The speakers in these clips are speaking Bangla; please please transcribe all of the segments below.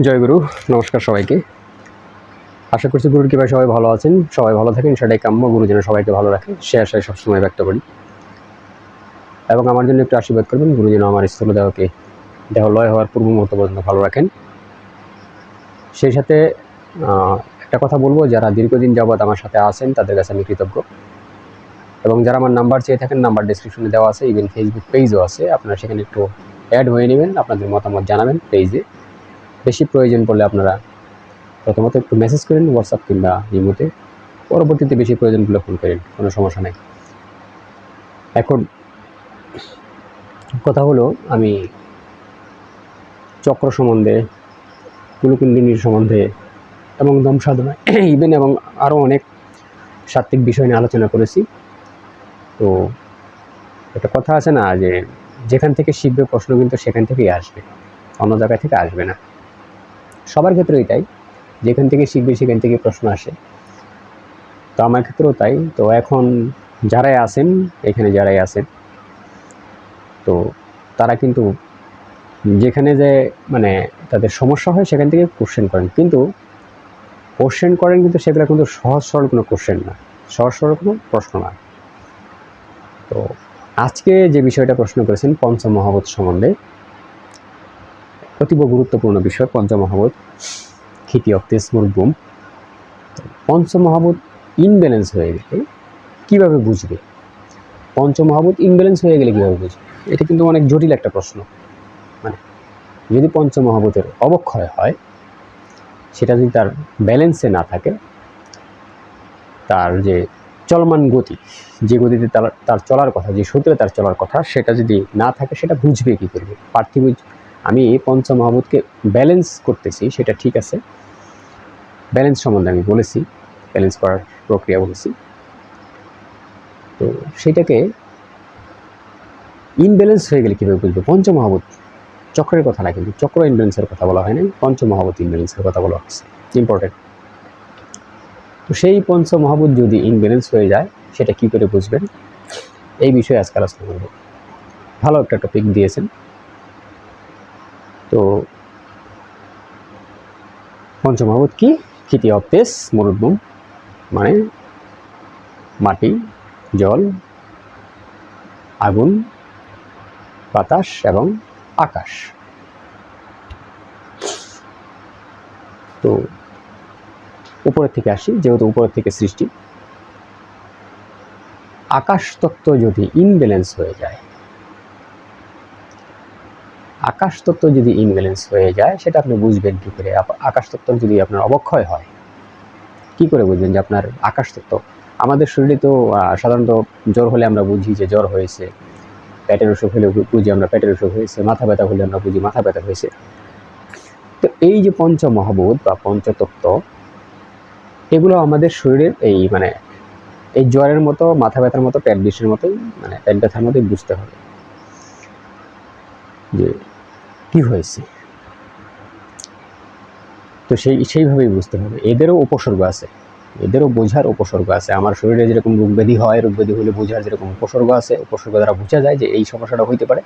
জয় গুরু। নমস্কার সবাইকে। আশা করছি গুরুর কৃপায় সবাই ভালো আছেন, সবাই ভালো থাকেন, সেটাই কাম্য। গুরু যেন সবাইকে ভালো রাখে সে আশায় সবসময় ব্যক্ত করি, এবং আমার জন্য একটু আশীর্বাদ করবেন গুরু যেন আমার স্থূল দেহকে দেহ লয় হওয়ার পূর্ব মুহূর্ত পর্যন্ত ভালো রাখেন। সেই সাথে একটা কথা বলবো, যারা দীর্ঘদিন যাবৎ আমার সাথে আছেন তাদের কাছে আমি কৃতজ্ঞ, এবং যারা আমার নাম্বার চেয়ে থাকেন নাম্বার ডেসক্রিপশনে দেওয়া আছে, ইভেন ফেসবুক পেজও আছে, আপনারা সেখানে একটু অ্যাড হয়ে নেবেন, আপনাদের মতামত জানাবেন পেজে। বেশি প্রয়োজন পড়লে আপনারা প্রথমত একটু মেসেজ করেন হোয়াটসঅ্যাপ কিংবা ইমোতে, পরবর্তীতে বেশি প্রয়োজন পড়লে ফোন করেন, কোনো সমস্যা নেই। এখন কথা হলো, আমি চক্র সম্বন্ধে, কুলকুণ্ডিনীর সম্বন্ধে এবং দম সাধনা ইভেন এবং আরও অনেক সাত্ত্বিক বিষয় নিয়ে আলোচনা করেছি। তো একটা কথা আছে না, যে যেখান থেকে শিখবে প্রশ্ন কিন্তু সেখান থেকেই আসবে, অন্য জায়গা থেকে আসবে না। সবার ক্ষেত্রেই তাই, যেখান থেকে শিখবে সেখান থেকে প্রশ্ন আসে। তো আমার ক্ষেত্রেও তাই। তো এখন যারাই আছেন এখানে, যারাই আছেন, তো তারা কিন্তু যেখানে যে মানে তাদের সমস্যা হয় সেখান থেকে কোশ্চেন করেন, কিন্তু সেগুলো কিন্তু সহজ সরল কোনো কোশ্চেন না, সহজ সরল কোনো প্রশ্ন না। তো আজকে যে বিষয়টা প্রশ্ন করেছেন পঞ্চমহাভূত সম্বন্ধে, অতীব গুরুত্বপূর্ণ বিষয়। পঞ্চমহাভূত ক্ষিতি অক্তেস মুরুব্বুম। পঞ্চমহাভূত ইনব্যালেন্স হয়ে গেলে কীভাবে বুঝবে? পঞ্চমহাভূত ইনব্যালেন্স হয়ে গেলে কীভাবে বুঝবে? এটা কিন্তু অনেক জটিল একটা প্রশ্ন। মানে যদি পঞ্চমহাভূতের অবক্ষয় হয়, সেটা যদি তার ব্যালেন্সে না থাকে, তার যে চলমান গতি, যে গতিতে তার চলার কথা, যে সূত্রে তার চলার কথা, সেটা যদি না থাকে, সেটা বুঝবে কী করবে? পার্থিব আমি পঞ্চমহাভূতকে ব্যালেন্স করতেছি, সেটা ঠিক আছে, ব্যালেন্স সম্বন্ধে আমি বলেছি, ব্যালেন্স করার প্রক্রিয়া বলেছি। তো সেটাকে ইনব্যালেন্স হয়ে গেলে কীভাবে বুঝবে? পঞ্চমহাভূত চক্রের কথা না, কিন্তু চক্র ইনব্যালেন্সের কথা বলা হয় না, পঞ্চমহাভূত ইনব্যালেন্সের কথা বলা হচ্ছে, ইম্পর্টেন্ট। তো সেই পঞ্চমহাভূত যদি ইনব্যালেন্স হয়ে যায়, সেটা কী করে বুঝবেন? এই বিষয়ে আজকে আলোচনা করব। ভালো একটা টপিক দিয়েছেন। তো পঞ্চমহাভূত কি? ক্ষিতি অক্তেস মুরুব্বুম, মানে মাটি, জল, আগুন, বাতাস এবং আকাশ। তো উপরের থেকে আসি, যেহেতু উপরের থেকে সৃষ্টি। আকাশ তত্ত্ব যদি ইনব্যালেন্স হয়ে যায়, আকাশ তত্ত্ব যদি ইনব্যালেন্স হয়ে যায়, সেটা আপনি বুঝবেন কী করে? আকাশ তত্ত্ব যদি আপনার অবক্ষয় হয়, কি করে বুঝবেন যে আপনার আকাশ তত্ত্ব? আমাদের শরীরে তো সাধারণত জ্বর হলে আমরা বুঝি যে জ্বর হয়েছে, পেটের অসুখ হলে বুঝি আমরা পেটের অসুখ হয়েছে, মাথা ব্যথা হলে আমরা বুঝি মাথা ব্যথা হয়েছে। তো এই যে পঞ্চমহাভূত বা পঞ্চতত্ত্ব, এগুলো আমাদের শরীরের এই জ্বরের মতো, মাথা ব্যথার মতো, পেট বিষের মতোই, পেট ব্যথার মতোই বুঝতে হবে যে কি হয়েছে। তো সেইভাবেই বুঝতে হবে। এদেরও উপসর্গ আছে, এদেরও বোঝার উপসর্গ আছে। আমার শরীরে যেরকম রোগ ব্যাধি হয়, রোগ ব্যাধি হলে বোঝার যেরকম উপসর্গ আছে, উপসর্গ দ্বারা বোঝা যায় যে এই সমস্যাটা হইতে পারে।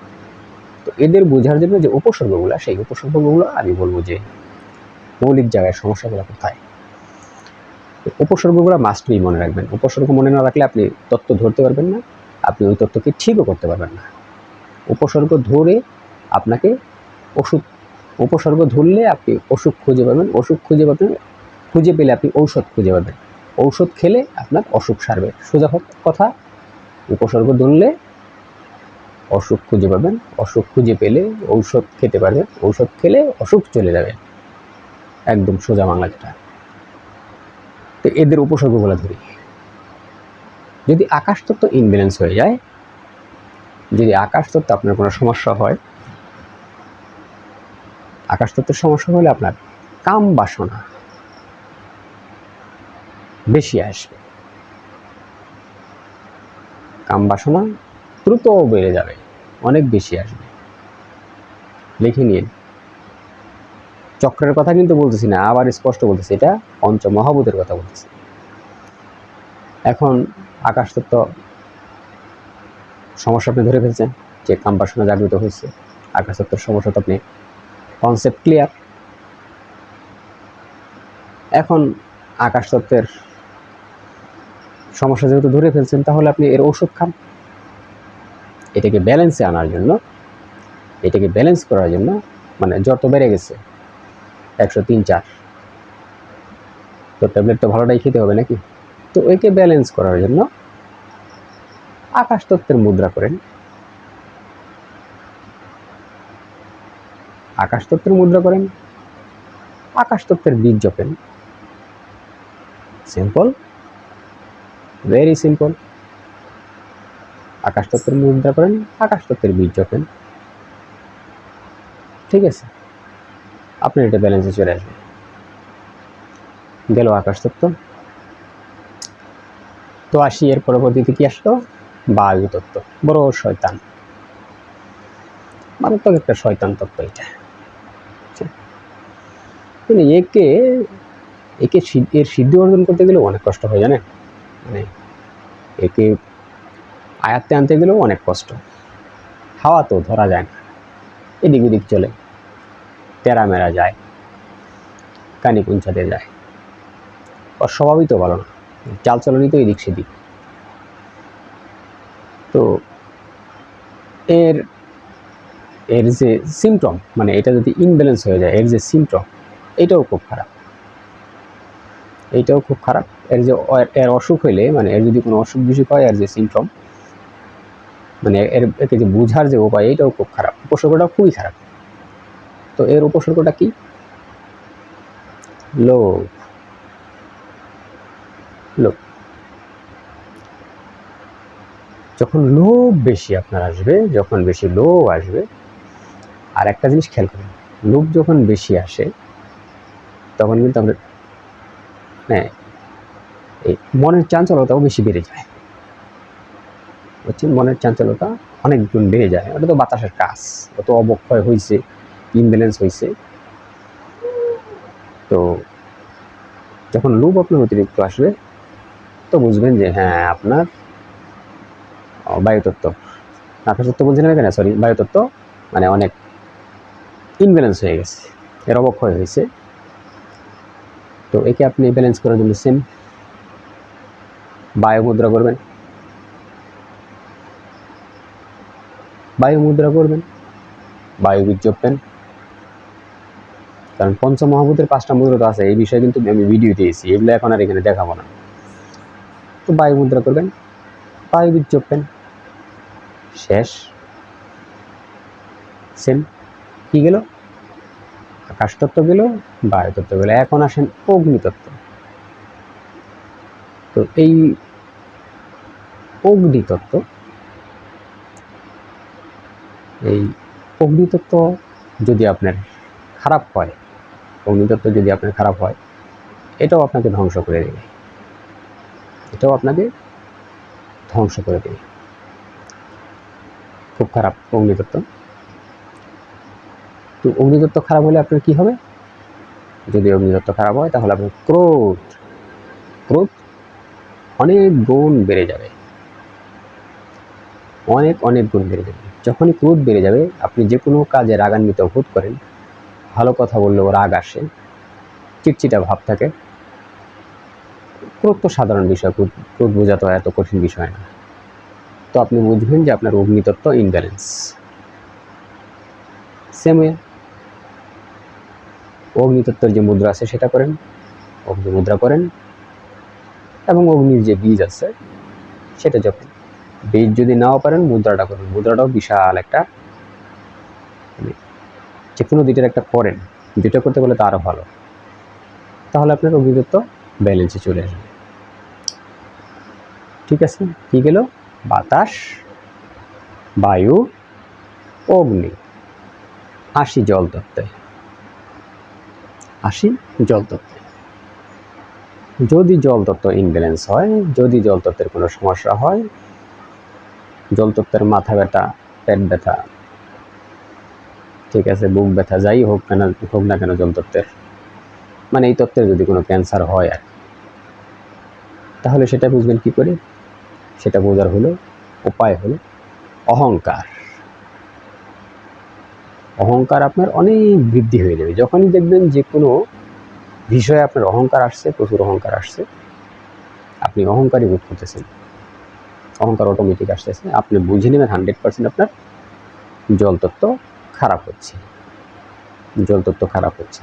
তো এদের বোঝার জন্য যে উপসর্গগুলো, সেই উপসর্গগুলো আমি বলবো যে মৌলিক জায়গায় সমস্যাগুলো কোথায়। উপসর্গগুলো মাস্ট বি মনে রাখবেন। উপসর্গ মনে না রাখলে আপনি তত্ত্ব ধরতে পারবেন না, আপনি ওই তত্ত্বকে ঠিকও করতে পারবেন না। উপসর্গ ধরে আপনাকে উপসর্গ ধরলে আপনি অসুখ খুঁজে পাবেন, অসুখ খুঁজে পাবেন, খুঁজে পেলে আপনি ঔষধ খুঁজে পাবেন, ঔষধ খেলে আপনার অসুখ সারবে। সোজা কথা, উপসর্গ ধরলে অসুখ খুঁজে পাবেন, অসুখ খুঁজে পেলে ঔষধ খেতে পারবেন, ঔষধ খেলে অসুখ চলে যাবে, একদম সোজা বাংলা যেটা। তো এদের উপসর্গগুলো ধরি। যদি আকাশ তত্ত্ব ইনব্যালেন্স হয়ে যায়, যদি আকাশ তত্ত্ব আপনার কোনো সমস্যা হয়, আকাশ তত্ত্বের সমস্যা হলে আপনার কাম বাসনা বেশি আসবে, কাম বাসনা দ্রুত বেড়ে যাবে, অনেক বেশি আসবে। লিখে নিন। চক্রের কথা কিন্তু বলতেছি না, আবার স্পষ্ট বলতেছি, এটা পঞ্চমহাভূতের কথা বলতেছি। এখন আকাশ তত্ত্ব সমস্যা আপনি ধরে ফেলছেন, যে কাম বাসনা জাগ্রত হয়েছে, আকাশ তত্ত্বের সমস্যা তো আপনি কনসেপ্ট ক্লিয়ার। এখন আকাশ তত্ত্বের সমস্যা যেহেতু ধরে ফেলছেন, তাহলে আপনি এর ওষুধ খান। এটাকে ব্যালেন্সে আনার জন্য, এটাকে ব্যালেন্স করার জন্য, মানে জ্বর তো বেড়ে গেছে 103-4, তো ট্যাবলেট তো ভালোটাই খেতে হবে নাকি? তো একে ব্যালেন্স করার জন্য আকাশ তত্ত্বের মুদ্রা করেন। আকাশ তত্ত্বের মুদ্রা করেন, আকাশ তত্ত্বের বীজ জপেন। Simple, very simple. আকাশ তত্ত্বের মুদ্রা করেন, আকাশ তত্ত্বের বীজ জপেন। ঠিক আছে, আপনার এটা ব্যালেন্সে চলে আসবে। গেল আকাশ তত্ত্ব। তো আসি এর পরবর্তীতে কি আসলো, বায়ু তত্ত্ব। বড় শয়তান, মারাত্মক একটা শয়তান তত্ত্ব এটা। মানে একে এর সিদ্ধি অর্জন করতে গেলেও অনেক কষ্ট হয়, জানেন? মানে একে আয়ত্তে আনতে গেলেও অনেক কষ্ট। হাওয়া তো ধরা যায় না, এদিক ওদিক চলে, তেরা মেরা যায়, কানি পুঞ্চাতে যায়। ওর স্বভাবই তো ভালো না, চালচলনই তো এদিক সেদিক। তো এর যে সিমটম, মানে এটা যদি ইনব্যালেন্স হয়ে যায়, এর যে সিমটম, এটাও খুব খারাপ। এইটাও খুব খারাপ। এর অসুখ হইলে, মানে এর যদি কোনো অসুখ বিসুখ হয়, এর যে সিমটম, মানে একে যে বোঝার যে উপায়, এটাও খুব খারাপ। উপসর্গটাও খুবই খারাপ। তো এর উপসর্গটা কি? লোভ। লোভ। যখন লোভ বেশি আপনার আসবে, যখন বেশি লোভ আসবে, আর একটা জিনিস খেয়াল করুন, লোভ যখন বেশি আসে তখন কিন্তু আমরা হ্যাঁ এই মনের চাঞ্চলতাও বেশি বেড়ে যায়। বুঝছেন, মনের চাঞ্চলতা অনেক গুণ বেড়ে যায়। ওটা তো বাতাসের কাজ, অত অবক্ষয় হয়েছে, ইমব্যালেন্স হয়েছে। তো যখন লোভ আপনার অতিরিক্ত আসবে, তো বুঝবেন যে হ্যাঁ আপনার বায়ুতত্ত্ব, আকাশতত্ত্ব বলছেন না কেন, সরি, বায়ুতত্ত্ব মানে অনেক ইমব্যালেন্স হয়ে গেছে, এর অবক্ষয় হয়েছে। তো একে আপনি ব্যালেন্স করার জন্য সেম বায়ু মুদ্রা করবেন। বায়ু মুদ্রা করবেন, বায়ু বীজ জপবেন। কারণ পঞ্চমহাভূতের 5টা মুদ্রা তো আছে, এই বিষয়ে কিন্তু আমি ভিডিও দিয়েছি, এগুলো এখন আর এখানে দেখাবো না। তো বায়ু মুদ্রা করবেন, বায়ু বীজ জপবেন, শেষ। সেম। কি গেল? আকাশ তত্ত্ব গেল, বায়ু তত্ত্ব গেল। এখন আসেন অগ্নিতত্ত্ব। তো এই অগ্নিতত্ত্ব, এই অগ্নিতত্ত্ব যদি আপনার খারাপ হয়, অগ্নিতত্ত্ব যদি আপনার খারাপ হয়, এটাও আপনাকে ধ্বংস করে দেবে। এটাও আপনাকে ধ্বংস করে দেবে। খুব খারাপ অগ্নিতত্ত্ব। তো অগ্নিতত্ত্ব খারাপ হলে আপনার কি হবে? যদি অগ্নিতত্ত্ব খারাপ হয়, তাহলে আপনার ক্রোধ অনেক গুণ বেড়ে যাবে, অনেক গুণ বেড়ে যাবে। যখনই ক্রোধ বেড়ে যাবে, আপনি যে কোনো কাজে রাগান্বিত বোধ করেন, ভালো কথা বললেও রাগ আসে, চিটচিটা ভাব থাকে। ক্রোধ তো সাধারণ বিষয়, ক্রোধ বোঝা তো এত কঠিন বিষয় না। তো আপনি বুঝবেন যে আপনার অগ্নিতত্ত্ব ইনব্যালেন্স। সেম ওয়ে অগ্নিতত্ত্বের যে মুদ্রা আছে সেটা করেন, অগ্নি মুদ্রা করেন, এবং অগ্নির যে বীজ আছে সেটা জপেন। বীজ যদি নাও পারেন, মুদ্রাটা করুন। মুদ্রাটাও বিশাল একটা, যে কোনো দুইটার একটা করেন, দুইটা করতে বলে তো আরও ভালো। তাহলে আপনার অগ্নিতত্ত্ব ব্যালেন্সে চলে আসবে। ঠিক আছে, কি গেল? বাতাস, বায়ু, অগ্নি। আসি জল তত্ত্বে। জল তত্ত্বে। যদি জল তত্ত্ব ইনব্যালেন্স হয়, যদি জল তত্ত্বের কোনো সমস্যা হয়, জল তত্ত্বের মাথা ব্যথা, পেট ব্যথা, ঠিক আছে, বুক ব্যথা, যাই হোক না কেন জল তত্ত্বের, মানে এই তত্ত্বের যদি কোনো ক্যান্সার হয় আর, তাহলে সেটা বুঝবেন কি করে? সেটা বোঝার উপায় হলো অহংকার। অহংকার আপনার অনেক বৃদ্ধি হয়ে যাবে। যখনই দেখবেন যে কোনো বিষয়ে আপনার অহংকার আসছে, প্রচুর অহংকার আসছে, আপনি অহংকারী বোধ করতেছেন, অহংকার অটোমেটিক আসতেছে, আপনি বুঝে নেবেন 100% আপনার জলতত্ত্ব খারাপ হচ্ছে, জলতত্ত্ব খারাপ হচ্ছে।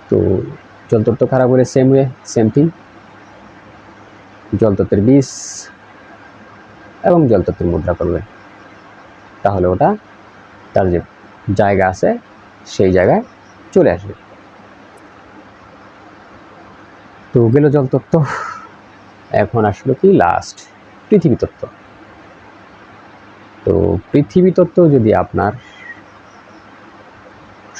তো জলতত্ত্ব খারাপ হলে সেম থিং, জলতত্ত্বের বীজ এবং জলতত্ত্বের মুদ্রা করবেন, তাহলে ওটা তার যে জায়গা আছে সেই জায়গায় চলে আসবে। তো গেল জলতত্ত্ব, এখন আসলো কি লাস্ট পৃথিবী তত্ত্ব। তো পৃথিবী তত্ত্ব যদি আপনার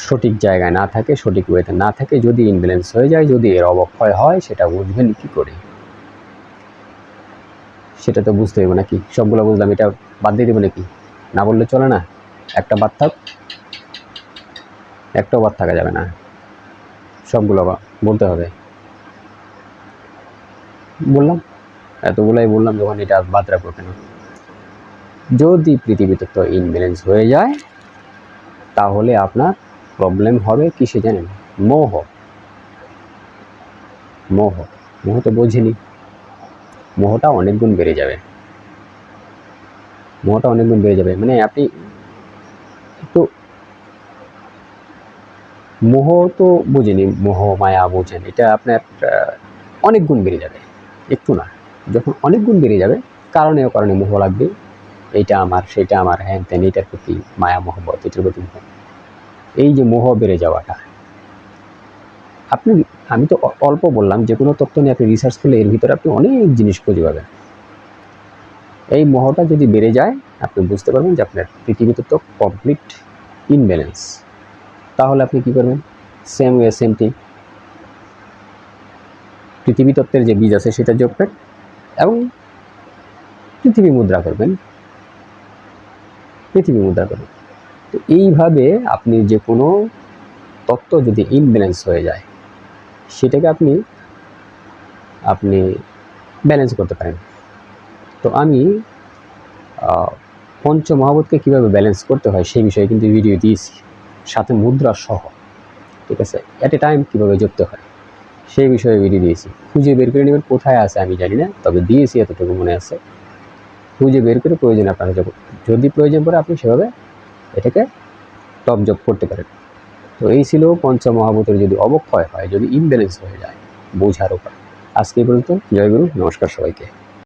সঠিক জায়গায় না থাকে, সঠিক ওয়েতে না থাকে, যদি ইনব্যালেন্স হয়ে যায়, যদি এর অবক্ষয় হয়, সেটা বুঝবেন কি করে? সেটা তো বুঝতে হবে নাকি? সবগুলো বুঝলাম, এটা বাদ দিয়ে দেবো নাকি? না বললে চলে না? একটা বাদ থাক, একটাও বাদ থাকা যাবে না, সবগুলো বলতে হবে। বললাম, এতগুলাই বললাম যখন, এটা বাদ রাখবো কেন? যদি পৃথিবী তত্ত্ব ইনব্যালেন্স হয়ে যায়, তাহলে আপনার প্রবলেম হবে কিসে জানেন? মোহ। মোহ, মোহ তো বোঝেনি, মোহটা অনেক গুণ বেড়ে যাবে, মোহটা অনেক গুণ বেড়ে যাবে। মানে আপনি একটু, মোহ তো বোঝেনি, মোহ মায়া বোঝেন, এটা আপনার অনেক গুণ বেড়ে যাবে, একটু না, যখন অনেক গুণ বেড়ে যাবে, কারণে মোহ লাগবে, এইটা আমার, সেটা আমার, হ্যান ত্যান, এটার প্রতি মায়া মহব্বত, এটার প্রতি মোহ। এই যে মোহ বেড়ে যাওয়াটা, আপনি, আমি তো অল্প বললাম, যে কোনো তথ্য নিয়ে আপনি রিসার্চ করলে এর ভিতরে আপনি অনেক জিনিস খুঁজে পাবেন। এই মোহটা যদি বেড়ে যায়, আপনি বুঝতে পারবেন যে আপনার পৃথিবী তত্ত্ব কমপ্লিট ইনব্যালেন্স। তাহলে আপনি কি করবেন? সেম ওয়ে সেম থিং, পৃথিবী তত্ত্বের যে বীজ আছে সেটা যোগ করবেন এবং পৃথিবী মুদ্রা করবেন, পৃথিবী মুদ্রা করবেন। তো এইভাবে আপনি যে কোনো তত্ত্ব যদি ইনব্যালেন্স হয়ে যায়, সেটাকে আপনি ব্যালেন্স করতে পারেন। তো আমি পঞ্চমহাভূতকে কীভাবে ব্যালেন্স করতে হয় সেই বিষয়ে কিন্তু ভিডিও দিয়েছি, সাথে মুদ্রা সহ, ঠিক আছে? অ্যাট এ টাইম কীভাবে যোগতে হয় সেই বিষয়ে ভিডিও দিয়েছি। খুঁজে বের করে নেবেন, কোথায় আছে আমি জানি না, তবে দিয়েছি, এতটুকু মনে আছে। খুঁজে বের করে প্রয়োজন আপনার যদি প্রয়োজন পড়ে, আপনি সেভাবে এটাকে টপ জব করতে পারেন। তো এই ছিল পঞ্চমহাভূতের যদি অবক্ষয় হয়, যদি ইমব্যালেন্স হয়ে যায়, বোঝার উপায়। আজকে পর্যন্ত, জয় গুরু, নমস্কার সবাইকে।